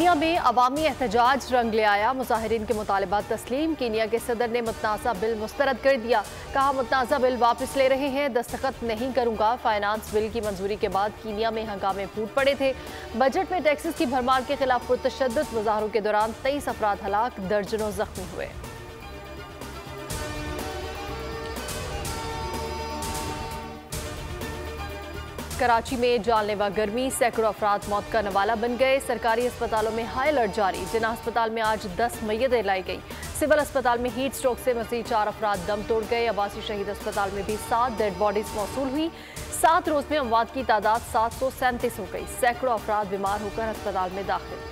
Kenya में अवामी एहतजाज रंग ले आया। मुजाहिरीन के मुतालबात तस्लीम। कीनिया के सदर ने मुतनाज़ा बिल मुस्तरद कर दिया। कहा, मुतनाज़ा बिल वापस ले रहे हैं, दस्तखत नहीं करूंगा। फाइनेंस बिल की मंजूरी के बाद कीनिया में हंगामे फूट पड़े थे। बजट में टैक्सेस की भरमार के खिलाफ पुरतशद्दुद मुजाहरों के दौरान 23 अफराद हलाक, दर्जनों जख्मी हुए। कराची में जानलेवा गर्मी, सैकड़ों अफराद मौत का नवाला बन गए। सरकारी अस्पतालों में हाई अलर्ट जारी। जिन्ना अस्पताल में आज 10 मैयतें लाई गई। सिविल अस्पताल में हीट स्ट्रोक से मजीद 4 अफराद दम तोड़ गए। अब्बासी शहीद अस्पताल में भी 7 डेड बॉडीज मौसूल हुई। 7 रोज में अमवात की तादाद 737 हो गई। सैकड़ों अफराद बीमार होकर अस्पताल में दाखिल।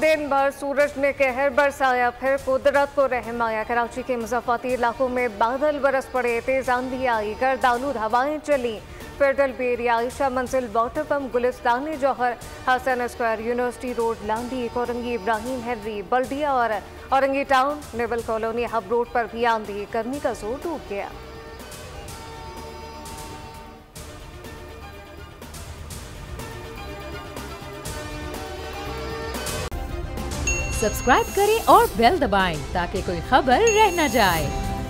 दिन भर सूरज ने कहर बरसाया, फिर कुदरत को रहम आया। कराची के मुज़फ़्फ़राती इलाकों में बादल बरस पड़े, तेज आंधी आई, गर्दालूद हवाएं चली। Federal B Area, Ayesha Manzil, water pump, Gulistan Jauhar, Hasan square, university road, Landhi, Korangi, Ibrahim हेनरी, बल्दिया और Orangi town, naval colony, Hub road पर भी आंधी। गर्मी का जोर टूट गया। सब्सक्राइब करें और बेल दबाएं ताकि कोई खबर रह न जाए।